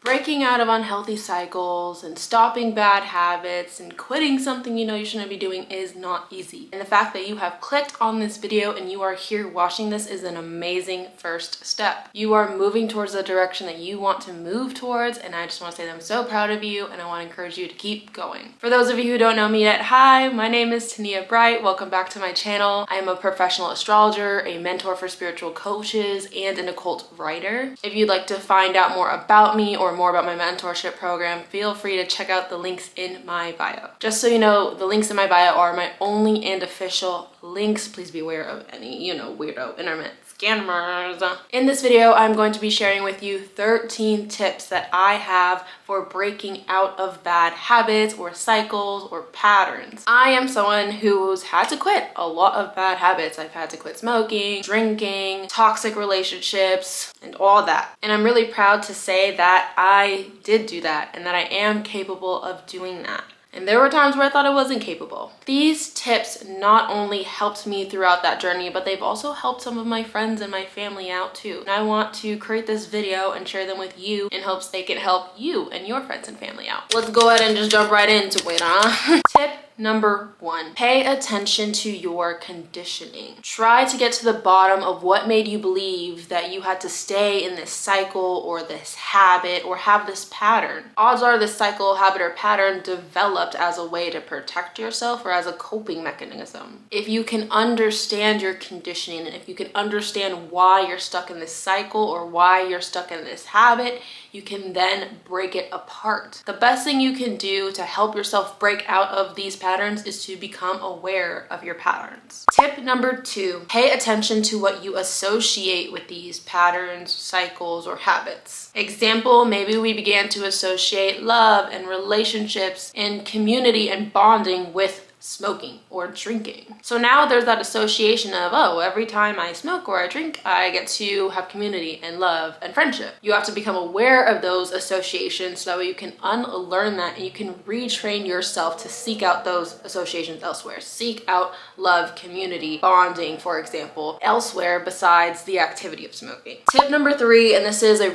Breaking out of unhealthy cycles and stopping bad habits and quitting something you know you shouldn't be doing is not easy. And the fact that you have clicked on this video and you are here watching this is an amazing first step. You are moving towards the direction that you want to move towards, and I just want to say that I'm so proud of you and I want to encourage you to keep going. For those of you who don't know me yet, hi, my name is Tania Bright. Welcome back to my channel. I am a professional astrologer, a mentor for spiritual coaches, and an occult writer. If you'd like to find out more about me or more about my mentorship program, feel free to check out the links in my bio. Just so you know, the links in my bio are my only and official links. Please be aware of any, weirdo internet scammers. In this video, I'm going to be sharing with you 13 tips that I have for breaking out of bad habits or cycles or patterns. I am someone who's had to quit a lot of bad habits. I've had to quit smoking, drinking, toxic relationships, and all that. And I'm really proud to say that I did do that and that I am capable of doing that. And there were times where I thought I wasn't capable. These tips not only helped me throughout that journey, but they've also helped some of my friends and my family out too. And I want to create this video and share them with you in hopes they can help you and your friends and family out. Let's go ahead and just jump right into it, huh? Tip number 1, pay attention to your conditioning. Try to get to the bottom of what made you believe that you had to stay in this cycle or this habit or have this pattern. Odds are this cycle, habit, or pattern developed as a way to protect yourself or as a coping mechanism. If you can understand your conditioning and if you can understand why you're stuck in this cycle or why you're stuck in this habit, you can then break it apart. The best thing you can do to help yourself break out of these patterns is to become aware of your patterns. Tip number 2, pay attention to what you associate with these patterns, cycles, or habits. Example, maybe we began to associate love and relationships and community and bonding with smoking or drinking. So now there's that association of, oh, every time I smoke or I drink, I get to have community and love and friendship. You have to become aware of those associations so that way you can unlearn that and you can retrain yourself to seek out those associations elsewhere. Seek out love, community, bonding, for example, elsewhere besides the activity of smoking. Tip number 3, and this is a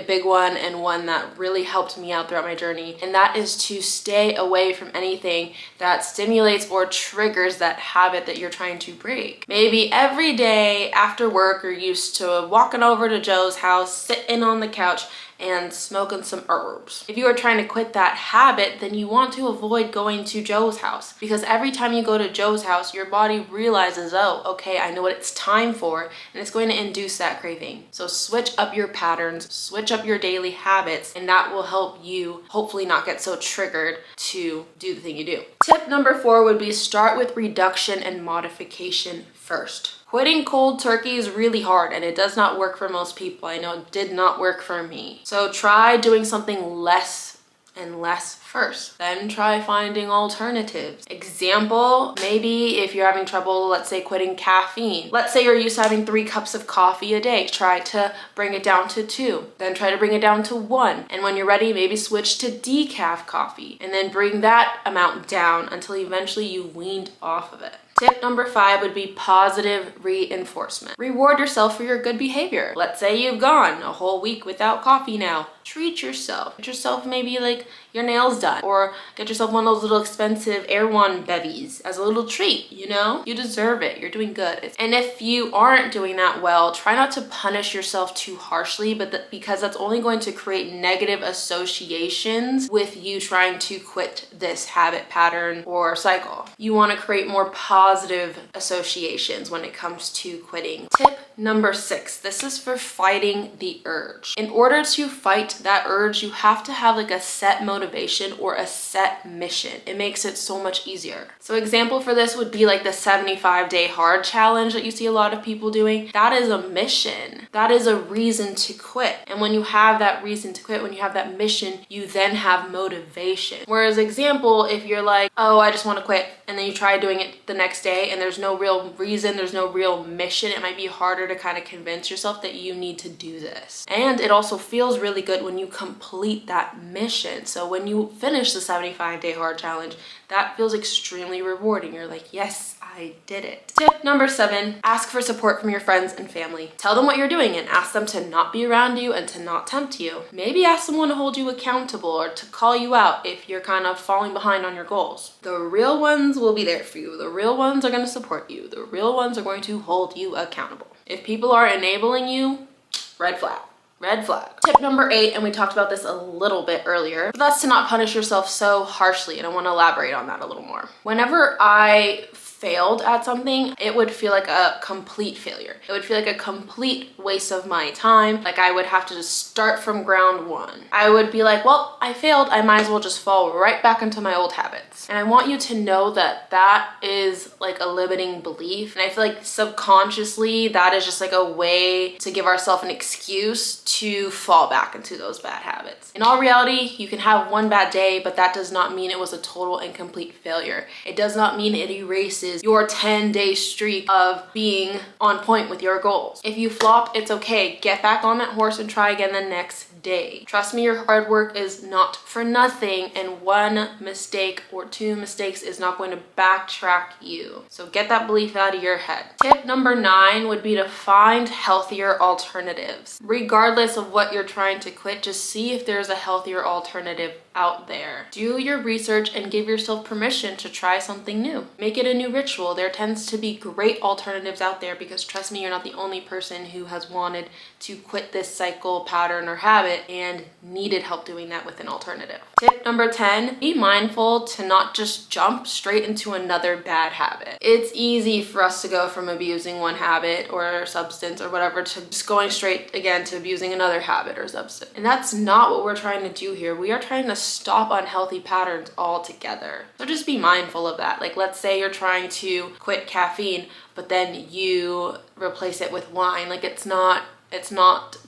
big one and one that really helped me out throughout my journey, and that is to stay away from anything that stimulates or triggers that habit that you're trying to break. Maybe every day after work you're used to walking over to Joe's house, sitting on the couch and smoking some herbs. If you are trying to quit that habit, then you want to avoid going to Joe's house, because every time you go to Joe's house, your body realizes, oh, okay, I know what it's time for, and it's going to induce that craving. So switch up your patterns, switch up your daily habits, and that will help you hopefully not get so triggered to do the thing you do. Tip number 4 would be start with reduction and modification first. Quitting cold turkey is really hard and it does not work for most people. I know it did not work for me. So try doing something less and less first. Then try finding alternatives. Example, maybe if you're having trouble, let's say quitting caffeine. Let's say you're used to having 3 cups of coffee a day. Try to bring it down to 2. Then try to bring it down to 1. And when you're ready, maybe switch to decaf coffee. And then bring that amount down until eventually you weaned off of it. Tip number 5 would be positive reinforcement. Reward yourself for your good behavior. Let's say you've gone a whole week without coffee now. Treat yourself. Get yourself maybe like your nails done, or get yourself one of those little expensive Erewhon bevies as a little treat, you know? You deserve it. You're doing good. And if you aren't doing that well, try not to punish yourself too harshly, because that's only going to create negative associations with you trying to quit this habit, pattern, or cycle. You want to create more positive associations when it comes to quitting. Tip number 6, this is for fighting the urge. In order to fight that urge, you have to have like a set motivation or a set mission. It makes it so much easier. So example for this would be like the 75-day hard challenge that you see a lot of people doing. That is a mission. That is a reason to quit. And when you have that reason to quit, when you have that mission, you then have motivation. Whereas example, if you're like, oh, I just want to quit, and then you try doing it the next day and there's no real reason, there's no real mission, it might be harder to kind of convince yourself that you need to do this. And it also feels really good when you complete that mission. So when you finish the 75-day hard challenge, that feels extremely rewarding. You're like, yes, I I did it. Tip number 7, ask for support from your friends and family. Tell them what you're doing and ask them to not be around you and to not tempt you. Maybe ask someone to hold you accountable or to call you out if you're kind of falling behind on your goals. The real ones will be there for you. The real ones are going to support you. The real ones are going to hold you accountable. If people are enabling you, red flag. Red flag. Tip number 8, and we talked about this a little bit earlier, but that's to not punish yourself so harshly, and I want to elaborate on that a little more. Whenever I failed at something, it would feel like a complete failure. It would feel like a complete waste of my time. Like I would have to just start from ground one. I would be like, well, I failed. I might as well just fall right back into my old habits. And I want you to know that that is like a limiting belief. And I feel like subconsciously that is just like a way to give ourselves an excuse to fall back into those bad habits. In all reality, you can have one bad day, but that does not mean it was a total and complete failure. It does not mean it erases your 10-day streak of being on point with your goals. If you flop, it's okay. Get back on that horse and try again the next day. Trust me, your hard work is not for nothing, and one mistake or 2 mistakes is not going to backtrack you. So get that belief out of your head. Tip number 9 would be to find healthier alternatives. Regardless of what you're trying to quit, just see if there's a healthier alternative out there. Do your research and give yourself permission to try something new. Make it a new ritual. There tends to be great alternatives out there because trust me, you're not the only person who has wanted to quit this cycle, pattern, or habit and needed help doing that with an alternative. Tip number 10, be mindful to not just jump straight into another bad habit. It's easy for us to go from abusing one habit or substance or whatever to just going straight again to abusing another habit or substance. And that's not what we're trying to do here. We are trying to stop unhealthy patterns altogether. So just be mindful of that. Like let's say you're trying to quit caffeine, but then you replace it with wine. Like it's not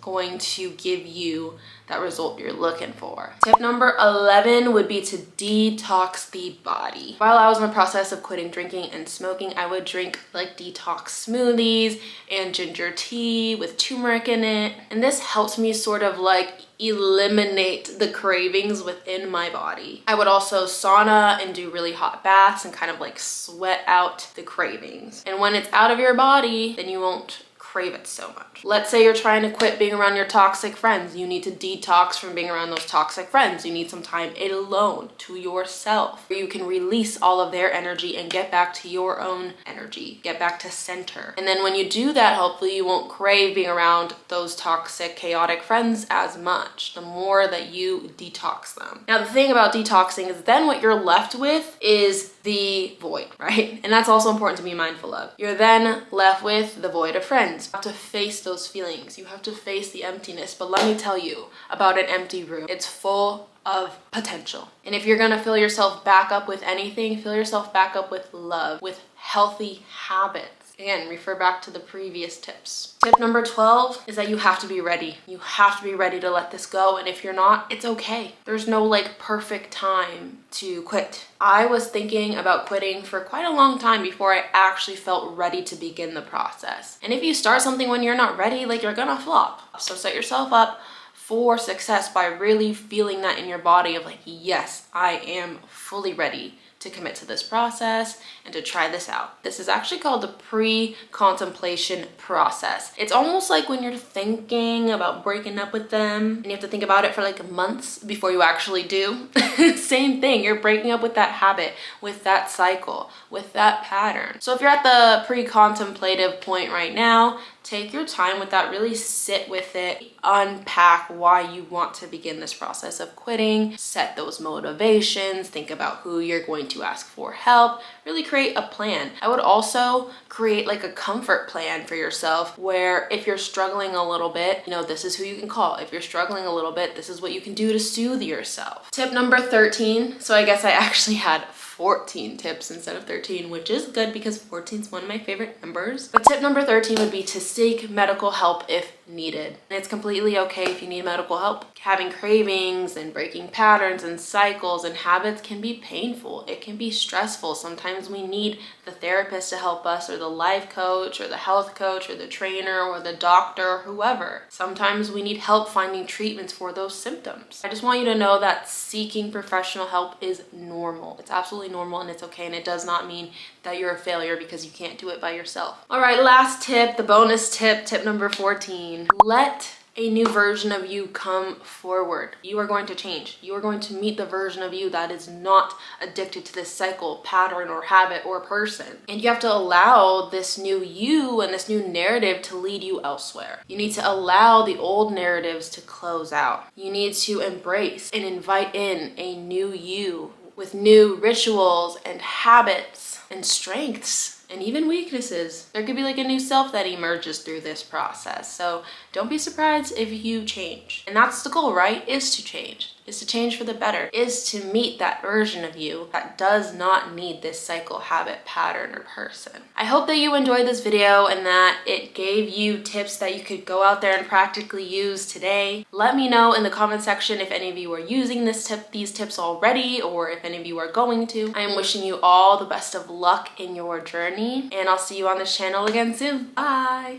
going to give you that result you're looking for. Tip number 11 would be to detox the body. While I was in the process of quitting drinking and smoking, I would drink like detox smoothies and ginger tea with turmeric in it. And this helps me sort of like eliminate the cravings within my body. I would also sauna and do really hot baths and kind of like sweat out the cravings. And when it's out of your body, then you won't crave it so much. Let's say you're trying to quit being around your toxic friends. You need to detox from being around those toxic friends. You need some time alone to yourself where you can release all of their energy and get back to your own energy, get back to center. And then when you do that, hopefully you won't crave being around those toxic, chaotic friends as much, the more that you detox them. Now, the thing about detoxing is then what you're left with is the void, right? And that's also important to be mindful of. You're then left with the void of friends. You have to face those feelings. You have to face the emptiness. But let me tell you about an empty room. It's full of potential. And if you're gonna fill yourself back up with anything, fill yourself back up with love, with healthy habits. Again, refer back to the previous tips. Tip number 12 is that you have to be ready. You have to be ready to let this go. And if you're not, it's okay. There's no like perfect time to quit. I was thinking about quitting for quite a long time before I actually felt ready to begin the process. And if you start something when you're not ready, like you're gonna flop. So set yourself up for success by really feeling that in your body of like, yes, I am fully ready to commit to this process and to try this out. This is actually called the pre-contemplation process. It's almost like when you're thinking about breaking up with them and you have to think about it for like months before you actually do. Same thing, you're breaking up with that habit, with that cycle, with that pattern. So if you're at the pre-contemplative point right now, take your time with that, really sit with it, unpack why you want to begin this process of quitting, set those motivations, think about who you're going to ask for help, really create a plan. I would also create like a comfort plan for yourself where if you're struggling a little bit, you know, this is who you can call. If you're struggling a little bit, this is what you can do to soothe yourself. Tip number 13. So I guess I actually had 14 tips instead of 13, which is good because 14 is one of my favorite numbers. But tip number 13 would be to seek medical help if needed. And it's completely okay if you need medical help. Having cravings and breaking patterns and cycles and habits can be painful. It can be stressful. Sometimes we need the therapist to help us, or the life coach, or the health coach, or the trainer, or the doctor, or whoever. Sometimes we need help finding treatments for those symptoms. I just want you to know that seeking professional help is normal. It's absolutely normal and it's okay, and it does not mean that you're a failure because you can't do it by yourself. All right, last tip, the bonus tip, tip number 14. Let a new version of you come forward. You are going to change. You are going to meet the version of you that is not addicted to this cycle, pattern, or habit, or person. And you have to allow this new you and this new narrative to lead you elsewhere. You need to allow the old narratives to close out. You need to embrace and invite in a new you with new rituals and habits and strengths and even weaknesses. There could be like a new self that emerges through this process. So don't be surprised if you change. And that's the goal, right? Is to change for the better, is to meet that version of you that does not need this cycle, habit, pattern, or person. I hope that you enjoyed this video and that it gave you tips that you could go out there and practically use today. Let me know in the comment section if any of you are using these tips already, or if any of you are going to. I am wishing you all the best of luck in your journey, and I'll see you on this channel again soon. Bye!